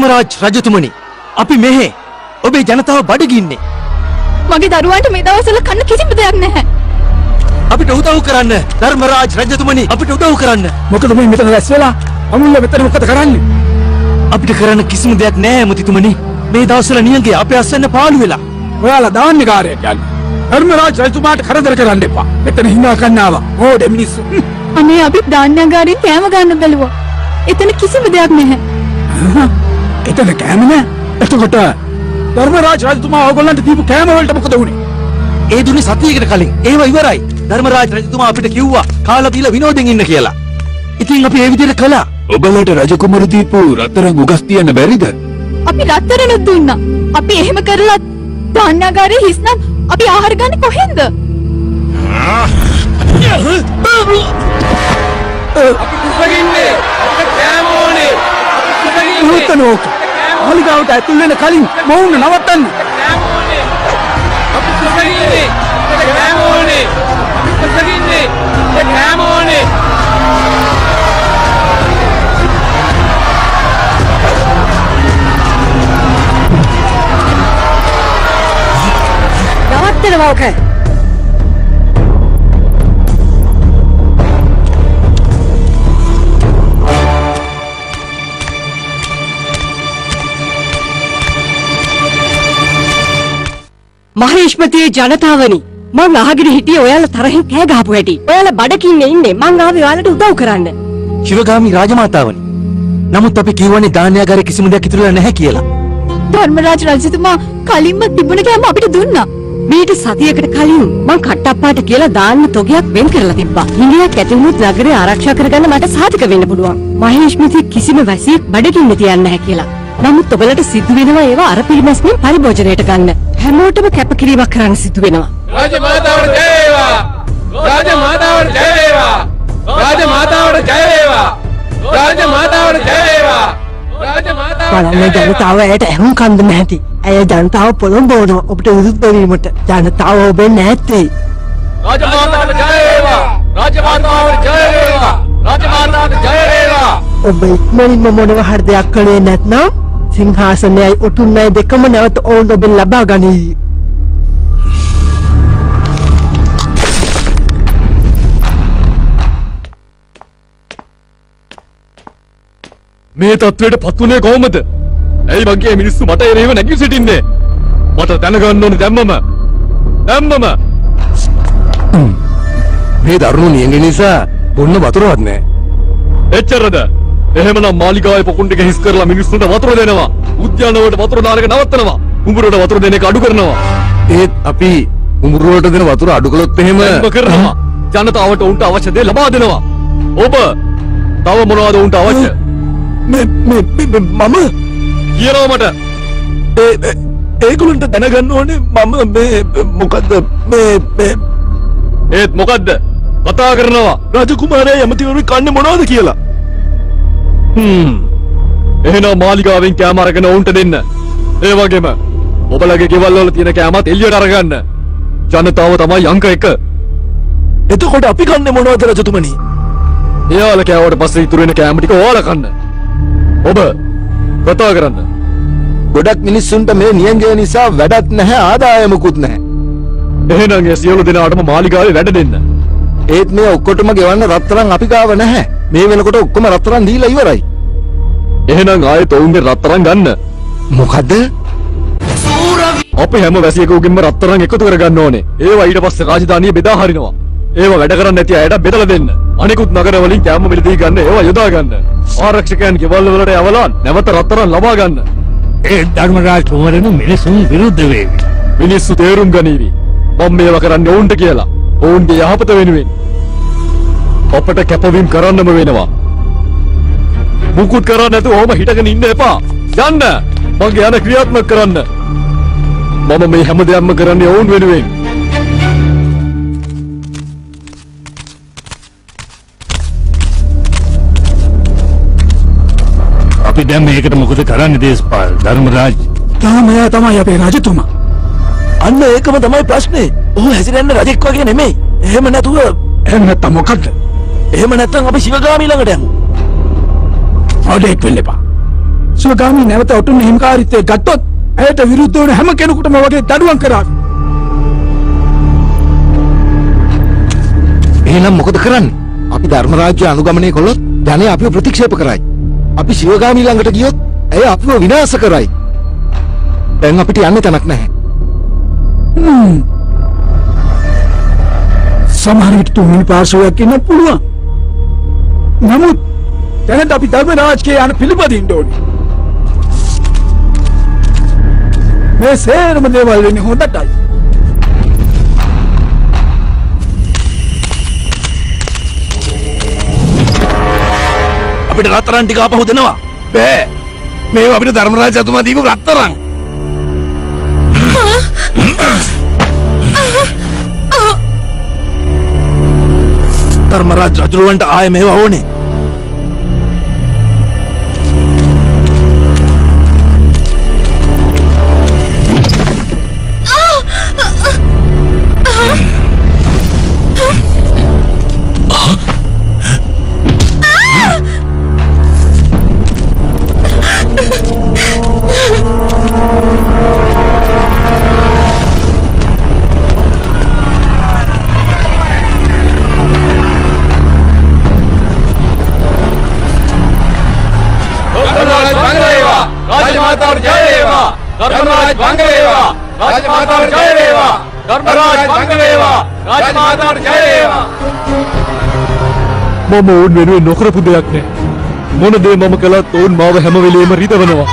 ධර්මරාජ් රජතුමනි අපි මෙහෙ ඔබේ ජනතාව බඩගින්නේ. මගේ දරුවන්ට මේ දවස්වල කන්න කිසිම දෙයක් නැහැ. අපිට උදව් කරන්න ධර්මරාජ් රජතුමනි අපිට උදව් කරන්න. මොකද මේ මෙතන රැස් වෙලා අමුල්ල මෙතන මොකද කරන්නේ? අපිට කරන්න කිසිම දෙයක් නැහැ මුතිතුමනි. මේ දවස්වල නියංගේ අපේ අස්සන්න පාළු වෙලා. ඔයාලා දාන්නේ කාර්යයක් යන්නේ. ධර්මරාජ් රජතුමාට කරදර කරන්න එපා. මෙතන හිනා ගන්න ආවා. ඕඩේ මිනිස්සු. අනේ අපි ධාන්‍යාගාරයෙන් කෑම ගන්න බැලුවා. එතන කිසිම දෙයක් නැහැ. එතන කෑම නෑ. එතකොට ධර්මරාජ් රජතුමා ඕගොල්ලන්ට දීපු කෑම වලට මොකද වුනේ? ඒ දුන්නේ සතියකට කලින්. ඒව ඉවරයි. ධර්මරාජ් රජතුමා අපිට කිව්වා කාලා බීලා විනෝදෙන් ඉන්න කියලා. ඉතින් අපි ඒ විදිහට කළා. ඔබලට රජකුමරු දීපු රත්තරන් උගස් තියන්න බැරිද? අපි රත්තරනුත් දුන්නා. අපි එහෙම කරලා ධාන්‍යාගාරේ හිස්නම් අපි ආහාර ගන්නේ කොහෙන්ද? කුසගින්නේ අපිට කෑම ඕනේ. නෝක මාලිගාවට ඇතුල් වෙන කලින් මොවුන් නවත්තන්න. කෑම ඕනේ. අපි කුසගින්නේ අපිට කෑම ඕනේ. අපි කුසගින්නේ අපිට කෑම ඕනේ. නවත්තනවා ඔක. මහේෂ්මතියේ ජනතාවනි මං අහගෙන හිටියේ ඔයාලා තරහින් කෑ ගහපු හැටි. ඔයාලා බඩකින්නේ ඉන්නේ. මං ආවේ ඔයාලට උදව් කරන්න. ශිවගාමි රාජමාතාවනි. නමුත් අපි කියවනේ ධාන්‍යාගාරේ කිසිම දෙයක් ඉතුරු වෙලා නැහැ කියලා. ධර්මරාජ් රජතුමා කලින්ම තිබුණ කෑම අපිට දුන්නා. මීට සතියකට කලින් මං කට්ටප්පාට කියලා දාන්න තොගයක් වෙන් කරලා තිබ්බා. හිඟයක් ඇති වුණොත් නගරය ආරක්ෂා කරගන්න මට සාතික වෙන්න පුළුවන්. මහේෂ්මතිය කිසිම වැසියෙක් බඩගින්න තියන්නේ නැහැ කියලා. නමුත් ඔබලට සිද්ධ වෙනවා ඒවා අර පිළිමැස්මින් පරිභෝජනයට ගන්න. හැමෝටම කැපකිරීමක් කරන්න සිද්ධ වෙනවා. රාජමාතාවට ජය වේවා! රාජමාතාවට ජය වේවා! රාජමාතාවට ජය වේවා! රාජමාතාවට ජය වේවා! බලන්න ජනතාව ඇයට ඇහුම් කන්ද නැති. ඇය ජනතාව පොළොඹවනවා ඔබට විරුද්ධ වීමට. ජනතාව ඔබෙන් නැත්තේ. රාජමාතාවට ජය වේවා! රාජමාතාවට ජය වේවා! රාජමාතාවට ජය වේවා! ඔබ ඉක්මනින්ම මොනව හරි දෙයක් කළේ නැත්නම් සිංහාසනයයි උතුම්මයි දෙකම නැවත ඔවුන් ඔබෙන් ලබා ගනී. මේ තත්ත්වයට පත්ුනේ කොහොමද? ඇයි වගේ මිනිස්සු මට එරෙහිව නැගී සිටින්නේ? මට දැනගන්න ඕනේ දැම්මම. මේ දරුණු නියඟ නිසා බොන්න වතුරවත් නැහැ. එච්චරද? එහෙමනම් මාලිගාවේ පොකුණ් ටික හිස් කරලා මිනිස්සුන්ට වතුර දෙනවා. උද්‍යානවලට වතුර දාන එක නවත්තනවා. කුඹුරට වතුර දෙන එක අඩු කරනවා. ඒත් අපි කුඹුරට දෙන වතුර අඩු කළොත් එහෙම කරනවා. ජනතාවට උන්ට අවශ්‍ය දේ ලබා දෙනවා. ඔබ තව මොනවද උන්ට අවශ්‍ය? මම කියනවා මට. ඒගොල්ලන්ට දැනගන්න ඕනේ මම මේ මොකද්ද මේ ඒත් මොකද්ද? කතා කරනවා. රජකුමාරයා යමතිවරු කන්නේ මොනවද කියලා. එහෙනම් මාලිගාවෙන් කෑම අරගෙන උන්ට දෙන්න. ඒ වගේම ඔබලගේ ගෙවල් වල තියෙන කෑමත් එළියට අරගන්න. ජනතාව තමයි අංක 1. එතකොට අපි කන්නේ මොනවද රජතුමනි? එයාලා කෑවට පස්සේ ඉතුරු වෙන කෑම ටික ඔයාලා කන්න. ඔබ කතා කරන්න. ගොඩක් මිනිස්සුන්ට මේ නියඟය නිසා වැඩක් නැහැ ආදායමකුත් නැහැ. එහෙනම් ඒ සියලු දෙනාටම මාලිගාවේ වැඩ දෙන්න. ඒත් මේ ඔක්කොටම ගෙවන්න රත්තරන් අපි ගාව නැහැ. මේ වෙනකොට ඔක්කොම රත්තරන් දීලා ඉවරයි. එහෙනම් ආයෙත් ඔවුන්ගේ රත්තරන් ගන්න. මොකද? අපි හැම වැසියෙකුගෙන්ම රත්තරන් එකතු කරගන්න ඕනේ. ඒවා ඊට පස්සේ රාජධානිය බෙදා හරිනවා. ඒවා වැඩ කරන්නේ නැති අයට බෙදලා දෙන්න. අනිකුත් නගර වලින් කෑම මිලදී ගන්න ඒවා යොදා ගන්න. ආරක්ෂකයන් ගෙවල් වලට යවලා නැවත රත්තරන් ලබා ගන්න. ඒ ධර්මරාජ කුමරණු මිනිසුන් විරුද්ධ වේවි. මිනිස්සු තේරුම් ගනීවි. මම මේවා කරන්නේ ඔවුන්ට කියලා. ඔවුන්ගේ යහපත වෙනුවෙන්. අපට කැපවීම කරන්නම වෙනවා. මුකුත් කරන්නේ නැතුව ඔහම හිටගෙන ඉන්න එපා. යන්න. මගේ යන ක්‍රියාත්මක කරන්න. මම මේ හැම දෙයක්ම කරන්නේ ඔවුන් වෙනුවෙන්. අපි දැන් මේකට මොකද කරන්නේ දේශපාල ධර්මරාජ? තාමයා තමයි අපේ රජතුමා. අන්න ඒකම තමයි ප්‍රශ්නේ. ඔහු හැසිරෙන්න රජෙක් වගේ නෙමෙයි. එහෙම නැතුව එහෙම නැත්තම් මොකද්ද? එහෙම නැත්තම් අපි ශිවගාමී ළඟට යමු. ඔඩේක් වෙන්න එපා. ස්වගාමී නැවත ඔටුන්න හිමිකාරීත්වය ගත්තොත් ඇයට විරුද්ධ වන හැම කෙනෙකුටම වගේ දඩුවම් කරා. එහෙනම් මොකද කරන්නේ? අපි ධර්ම රාජ්‍ය අනුගමනය කළොත් ජනය අපිව ප්‍රතික්ෂේප කරයි. අපි ශිවගාමී ළඟට ගියොත් ඇය අපිව විනාශ කරයි. දැන් අපිට යන්න තැනක් නැහැ. සමහර විට තුන්වෙනි පාර්ශවයක් ඉන්න පුළුවන්. නමුත් දැනට අපි ධර්ම රාජ්‍යයේ යන පිළිපදින්න ඕනේ. මේ සේරම දේවල් වෙන්නේ හොඳටයි. අපිට රත්තරන් ටික ආපහු දෙනවා. බෑ. මේව අපිට ධර්මරාජ අතුමා දීපු රත්තරන්. ධර්මරාජ රජුලන්ට ආයේ මේව ඕනේ. මම ඕන් වෙනුවෙන් නොකරපු දෙයක් නෑ. මොන දේ මම කළත් ඕන් මාව හැම වෙලේම රිදවනවා.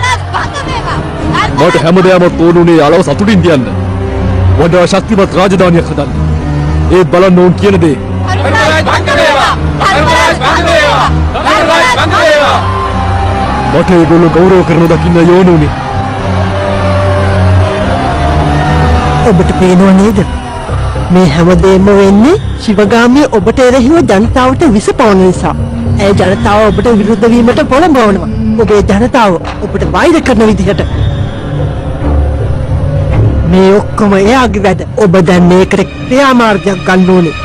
මට හැමදාම ඕන් උනේ යාලව සතුටින් තියන්න. වඩා ශක්තිමත් රාජධානියක් හදන්න. ඒ බලන්න ඕන් කියන දේ. මට ඒගොල්ලෝ ගෞරව කරන දකින්න යෝන උනේ. ඔබට පේනව නේද? මේ හැමදේම වෙන්නේ ශිවගාමී ඔබට එරෙහිව ජනතාවට විස පවන නිසා. ඒ ජනතාව ඔබට විරුද්ධ වීමට පොළඹවනවා. ඔබේ ජනතාව ඔබට වෛර කරන විදිහට. මේ ඔක්කොම එයාගේ වැඩ. ඔබ දැන් මේකට ක්‍රියාමාර්ගයක් ගන්න ඕනේ.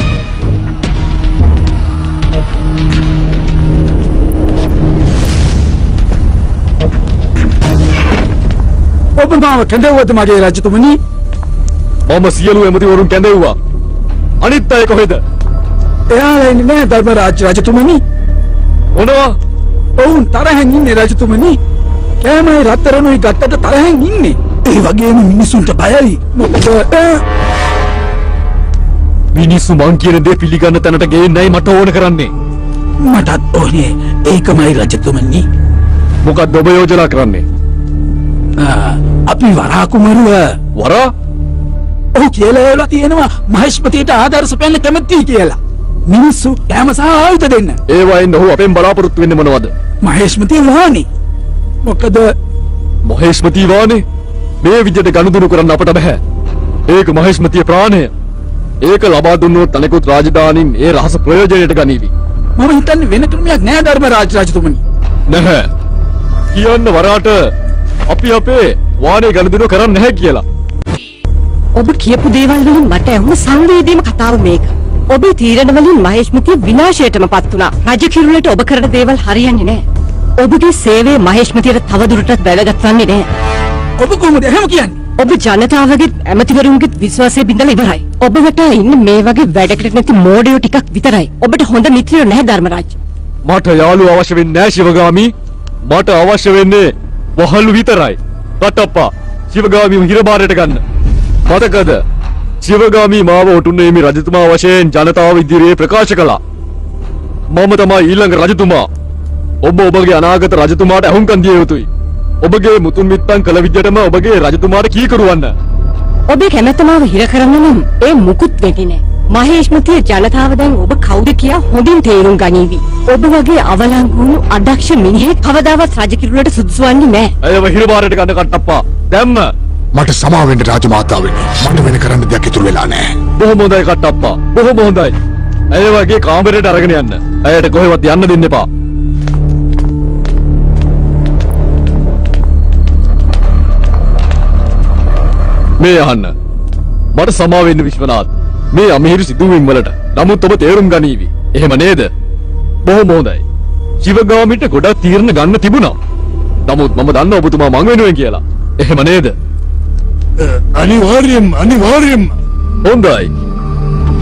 ඔබ මාව කැඳවුවද මගේ රජතුමනි? මම සියලු එමතිවරුන් කැඳෙව්වා. අනිත් අය කොහෙද? එයාලා ඉන්නේ නෑ ධර්මරාජ රජතුමනි. මොනවා? ඔවුන් තරහෙන් ඉන්නේ රජතුමනි. කෑමයි රත්තරනුයි ගත්තට තරහෙන් ඉන්නේ. ඒ වගේම මිනිසුන්ට බයයි. මොකද මිනිස්සු මං කියන දේ පිළිගන්න තැනට ගේන්නයි මට ඕන කරන්නේ. මටත් ඕනේ ඒකමයි රජතුමනි. මොකක්ද ඔබ යෝජනා කරන්නේ? අපි වරා කුමරුව වරා? ඔහු කියලා ඒලා තියෙනවා මහේෂ්පතියට ආදර්ශ සපයන්න කැමතියි කියලා. මිනිස්සු කැම සහ ආයුධ දෙන්න. ඒ වයින් ඔහු අපෙන් බලාපොරොත්තු වෙන්නේ මොනවද? මහේෂ්මති වාණි. මොකද මහේෂ්මති වානේ මේ විදිහට ගනුදෙනු කරන්න අපට බෑ. ඒක මහේෂ්මතියේ ප්‍රාණය. ඒක ලබා දුන්නොත් අනෙකුත් රාජධානීන් ඒ රහස ප්‍රයෝජනයට ගනීවි. මම හිතන්නේ වෙන ක්‍රමයක් නෑ ධර්මරාජ රජතුමනි. නැහැ. කියන්න වරාට අපි අපේ වානේ ගනුදෙනු කරන්නේ නැහැ කියලා. ඔබ කියපු දේවල් වලින් මට ඇහුණ සංවේදීම කතාව මේක. ඔබේ තීරණ වලින් මහේෂ්මතිය විනාශයටම පත් වුණා. රජ කිරුළට ඔබ කරන දේවල් හරියන්නේ නැහැ. ඔබගේ සේවය මහේෂ්මතියට තවදුරටත් වැදගත් වන්නේ නැහැ. ඔබ කොහොමද එහෙම කියන්නේ? ඔබ ජනතාවගේ ඇමතිවරුන්ගේ විශ්වාසය බිඳලා ඉවරයි. ඔබ වටා ඉන්න මේ වගේ වැඩකට නැති මෝඩයෝ ටිකක් විතරයි. ඔබට හොඳ මිත්‍රයෝ නැහැ ධර්මරාජ්. මට යාළුවෝ අවශ්‍ය වෙන්නේ නැහැ ශිවගාමි. මට අවශ්‍ය වෙන්නේ වහලු විතරයි. රටප්පා ශිවගාමිව හිරබාරයට ගන්න. මතකද? ශිවගාමි මාව ඔටුන්නේ මේ රජතුමා වශයෙන් ජනතාව ඉදිරියේ ප්‍රකාශ කළා. මම තමයි ඊළඟ රජතුමා. ඔබ ඔබගේ අනාගත රජතුමාට අහුම්කම් දිය යුතුයි. ඔබගේ මුතුන් මිත්තන් කළ විදියටම ඔබගේ රජතුමාට කීකරුවන්න. ඔබේ කැමැත්ත මාව හිර කරන්න නම් ඒ මුකුත් වෙන්නේ නැහැ. මහේෂ්මතිය ජනතාව දැන් ඔබ කවුද කියා හොඳින් තේරුම් ගනීවි. ඔබ වගේ අවලංගු වුණු අදක්ෂ මිනිහෙක් කවදාවත් රජ කිරුළට සුදුසු වන්නේ නැහැ. අයව හිරබාරයට ගන්න කට්ටප්පා. දැම්ම. මට සමාවෙන්න රාජමාතාවෙනි. මට වෙන කරන්න දෙයක් ඉතුරු වෙලා නැහැ. බොහොම හොඳයි කට්ටප්පා. බොහොම හොඳයි. අය වගේ කාමරයට අරගෙන යන්න. අයට කොහෙවත් යන්න දෙන්න එපා. මේ අහන්න. මට සමා වෙන්න විශ්වනාත්. මේ අමිහිරි සිදුවීම් වලට. නමුත් ඔබ තේරුම් ගනීවි. එහෙම නේද? බොහොම හොඳයි. ශිවගාමිට ගොඩක් තීරණ ගන්න තිබුණා. නමුත් මම දන්නවා ඔබතුමා මං වෙනුවෙන් කියලා. එහෙම නේද? අනිවාර්යයෙන්ම හොඳයි.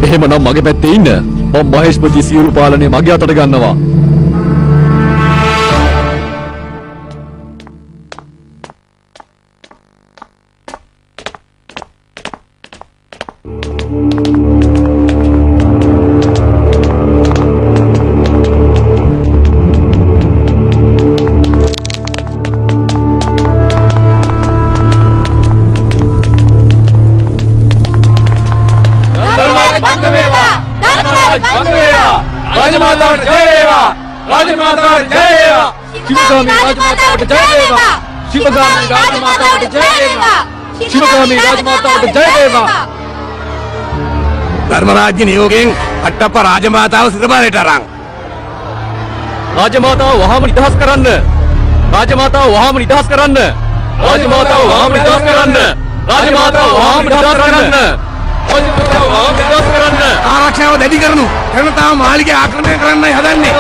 එහෙමනම් මගේ පැත්තේ ඉන්න. මම මහේෂ්පති සියලු පාලනය මගේ අතට ගන්නවා. රාජමාතාවට ජය වේවා! රාජමාතාවට ජය වේවා! ශිවගාමී රාජමාතාවට ජය වේවා! ශිවගාමී රාජමාතාවට ජය වේවා! ශිවගාමී රාජමාතාවට ජය වේවා! ධර්මරාජ්‍ය නියෝගයෙන් අට්ටප්ප රාජමාතාව සිරබාරයට අරන්. රාජමාතාව වහාම නිදහස් කරන්න! රාජමාතාව වහාම නිදහස් කරන්න! රාජමාතාව වහාම නිදහස් කරන්න! රාජමාතාව වහාම නිදහස් කරන්න! රාජමාතාව වහාම නිදහස් කරන්න! ආරක්ෂාව දැඩි කරනු. ජනතාව මාලිගය ආක්‍රමණය කරන්නයි හදන්නේ.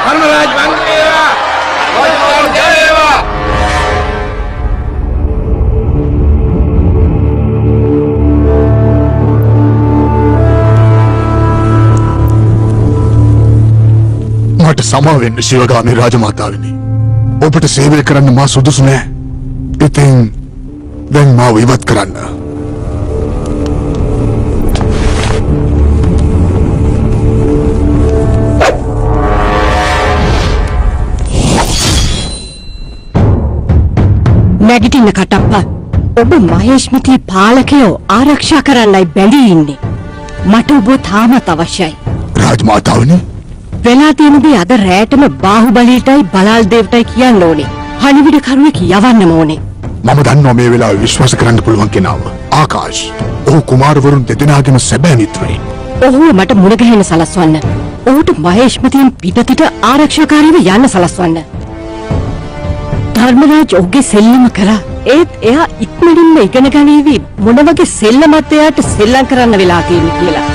ධර්මරාජ වංග වේවා! රාජමාතාවට ජය වේවා! මට සමා වෙන්න ශිවගාමී රාජමාතාවනි. ඔබට සේවය කරන්න මා සුදුසු නෑ. ඉතින් දැන් මාව ඉවත් කරන්න. නැගිටින්න කටප්පා. ඔබ මහේෂ්මති පාලකයෝ ආරක්ෂා කරන්නයි බැඳී ඉන්නේ. මට ඔබ තාමත් අවශ්‍යයි. රාජමාතාවනි වෙලා තියෙන දේ අද රැටම බාහුබලීටයි බලාල් දේවටයි කියන්න ඕනේ. හනිවිඩ කරුවෙක් යවන්නම ඕනේ. මම දන්නවා මේ වෙලාවේ විශ්වාස කරන්න පුළුවන් කෙනාව. ආකාශ්. ඔහු කුමාරවරුන් දෙදෙනාගේම සැබෑ මිත්‍රයෙක්. ඔහුව මට මුණ ගැහෙන්න සලස්වන්න. ඔහුට මහේෂ්මතියෙන් පිටතට ආරක්ෂාකාරීව යන්න සලස්වන්න. ධර්මරාජ් ඔහුගේ සෙල්ලම කරා. ඒත් එයා ඉක්මනින්ම ඉගෙන ගනීවි මොන වගේ සෙල්ලමත් එයාට සෙල්ලම් කරන්න වෙලා තියෙන්නේ කියලා.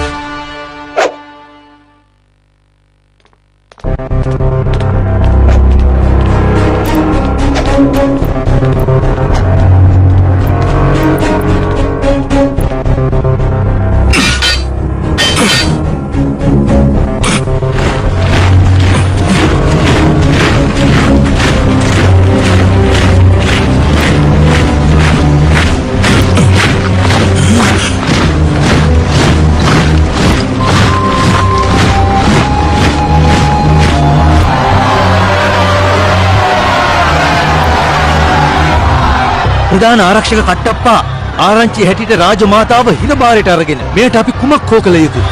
ප්‍රධාන ආරක්ෂක කට්ටප්පා ආරංචි හැටියට රාජමාතාව හිරබාරයට අරගෙන මෙයට අපි කුමක් හෝ කළ යුතුද?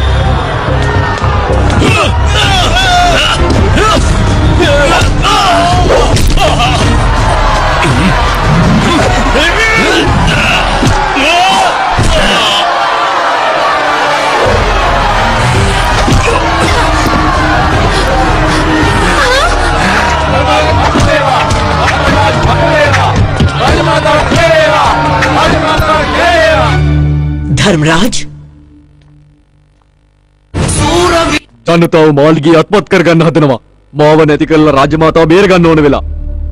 ධර්මරාජ් ජනතාව මාලිගය අත්පත් කරගන්න හදනවා. මාව නැති කරලා රාජමාතාව බේර ගන්න ඕන වෙලා.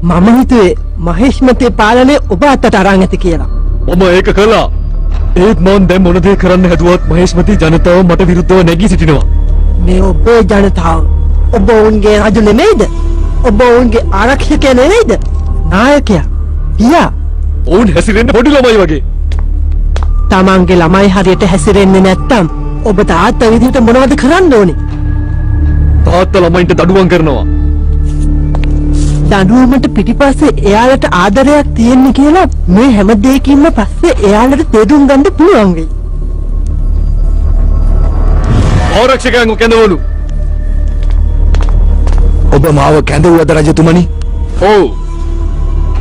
මම හිතුවේ මහේෂ්මතේ පාලනය ඔබ අතට අරන් ඇති කියලා. මම ඒක කළා. ඒත් මම දැන් මොන දේ කරන්න හැදුවත් මහේෂ්මති ජනතාව මට විරුද්ධව නැගී සිටිනවා. මේ ඔබේ ජනතාව ඔබ ඔවුන්ගේ රජු නෙමෙයිද? ඔබ ඔවුන්ගේ ආරක්ෂකයා නෙමෙයිද? නායකයා. පියා. ඔවුන් හැසිරෙන්නේ පොඩි ළමයි වගේ. තමන්ගේ ළමයි හරියට හැසිරෙන්නේ නැත්තම් ඔබ තාත්තා විදිහට මොනවද කරන්න ඕනේ? තාත්තා ළමයින්ට දඩුවම් කරනවා. දඬුවමට පිටිපස්සේ එයාලට ආදරයක් තියෙන්නේ කියලා මේ හැම දෙයකින්ම පස්සේ එයාලට තේරුම් ගන්න පුළුවන් වෙයි. ආරක්ෂකයන් කැඳවලු. ඔබ මාව කැඳවුවද රජතුමනි? ඔව්.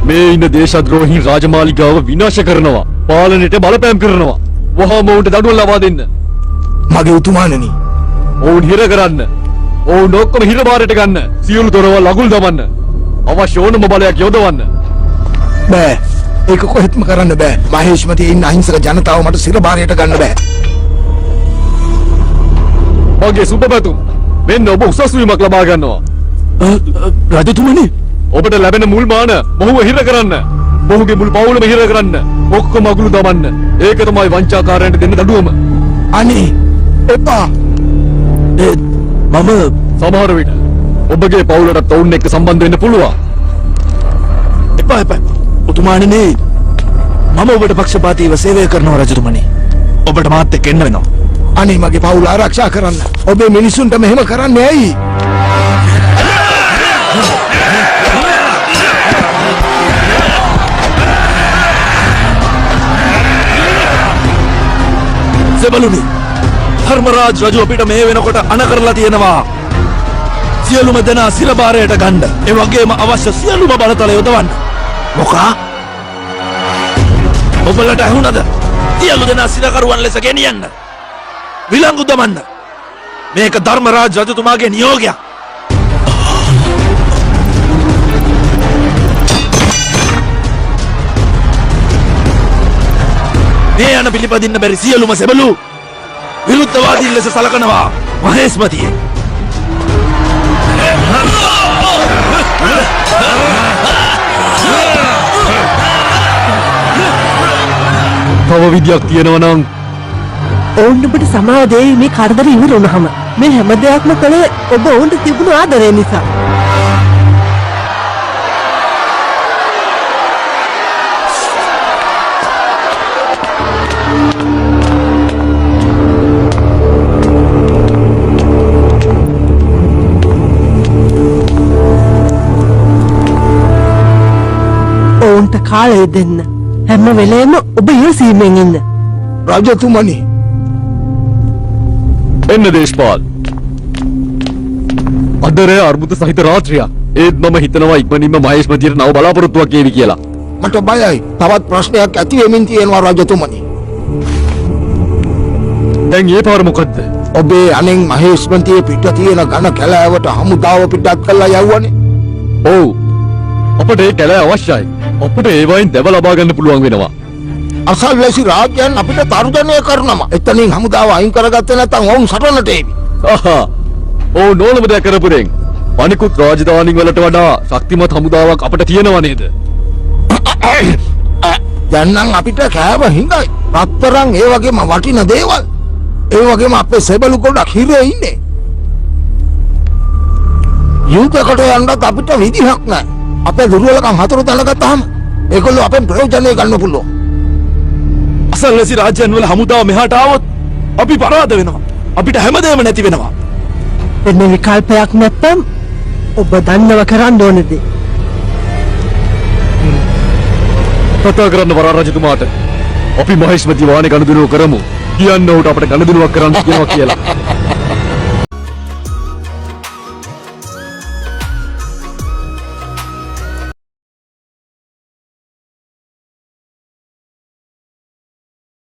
මේ ඉන්න දේශද්‍රෝහීන් රාජමාලිගාව විනාශ කරනවා. පාලනයට බලපෑම් කරනවා. වහාම ඔවුන්ට දඩුවම් ලබා දෙන්න. මගේ උතුමාණනි. ඔවුන් හිර කරන්න. ඔවුන් ඔක්කොම හිර බාරයට ගන්න. සියලු දොරවල් අගුල් දමන්න. අවශ්‍ය ඕනම බලයක් යොදවන්න. බෑ. ඒක කොහෙත්ම කරන්න බෑ. මහේෂ්මතියේ ඉන්න අහිංසක ජනතාව මට සිරබාරයට ගන්න බෑ. මගේ සුබ පැතුම්. මෙන්න ඔබ උසස් වීමක් ලබා ගන්නවා. රජතුමනි ඔබට ලැබෙන මුල් මාන මොහුව හිර කරන්න. මොහුගේ මුල් පවුලම හිර කරන්න. ඔක්කොම අගුළු දමන්න. ඒක තමයි වංචාකාරයන්ට දෙන්න දඬුවම. අනේ එපා. මම සමහර විට ඔබගේ පවුලට ඔවුන් එක්ක සම්බන්ධ වෙන්න පුළුවන්. එපා. ඔතුමාණනේ මම ඔබට පක්ෂපාතීව සේවය කරනවා රජතුමනි. ඔබට මාත් එක්ක එන්න වෙනවා. අනේ මගේ පවුල ආරක්ෂා කරන්න. ඔබේ මිනිසුන්ට මෙහෙම කරන්නේ ඇයි? සෙබළුනි ධර්මරාජ් රජු අපිට මේ වෙනකොට අණ කරලා තියෙනවා. සියලුම දෙනා සිරබාරයට ගන්න. ඒ වගේම අවශ්‍ය සියලුම බලතල යොදවන්න. මොකා? ඔබලට ඇහුණද? සියලු දෙනා සිරකරුවන් ලෙස ගෙනියන්න. විලංගු දමන්න. මේක ධර්මරාජ් රජතුමාගේ නියෝගයක්. මේ යන පිළිපදින්න බැරි සියලුම සෙබළු විරුද්ධවාදීන් ලෙස සලකනවා මහේස්මතිය. තව විදියක් තියෙනවා නම් ඔවුන් ඔබට සමාව දෙයි මේ කරදර ඉවර වුණාම. මේ හැම දෙයක්ම කළේ ඔබ ඔවුන්ට තිබුණු ආදරය නිසා. ඔවුන්ට කාලය දෙන්න. හැම වෙලේම ඔබ ඉවසීමෙන් ඉන්න. රජතුමනි, එන්න දේශපාල්. අදරේ අර්බුද සහිත රාත්‍රියක්. ඒත් මම හිතනවා ඉක්මනින්ම මහේෂ්මතියට නව බලාපොරොත්තුවක් ඒවි කියලා. මට බයයි. තවත් ප්‍රශ්නයක් ඇති වෙමින් තියෙනවා රජතුමනි. දැන් ඒ පාර මොකද්ද? ඔබේ අනෙන් මහේෂ්මතියේ පිට තියෙන ඝන කැලෑවට හමුදාව පිටත් කළා යවුවනේ. ඔව්. අපට ඒ කැලෑ අවශ්‍යයි. අපට ඒ වයින් දැව ලබා ගන්න පුළුවන් වෙනවා. අසල්වැසි රාජ්‍යයන් අපිට තර්ජනය කරනවා. එතනින් හමුදාව අයින් කරගත්තේ නැත්නම් ඔවුන් සටනට එවි. ආහා. ඕ නෝලම දෙයක් කරපුරෙන් අනිකුත් රාජධානි වලට වඩා ශක්තිමත් හමුදාවක් අපට තියෙනවා නේද? දැන් නම් අපිට කෑම හිඳයි. රත්තරන් ඒ වගේම වටින දේවල්. ඒ වගේම අපේ සෙබළු ගොඩක් හිරේ ඉන්නේ. යුද්ධකට යන්නත් අපිට විදිහක් නැහැ. අපේ දුර්වලකම් හතර දැනගත්තාම ඒගොල්ලෝ අපෙන් ප්‍රයෝජනය ගන්න පුළුවන්. අසල්වැසි රාජ්‍යයන් වල හමුදාව මෙහාට ආවොත් අපි පරාද වෙනවා. අපිට හැමදේම නැති වෙනවා. එන්න විකල්පයක් නැත්නම් ඔබ දන්නව කරන්න ඕනේද? කතා කරන්න වරා රජතුමාට. අපි මහේෂ්මති වාහනේ ගනුදෙනුව කරමු. කියන්න උට අපිට ගනුදෙනුවක් කරන්න කියනවා කියලා.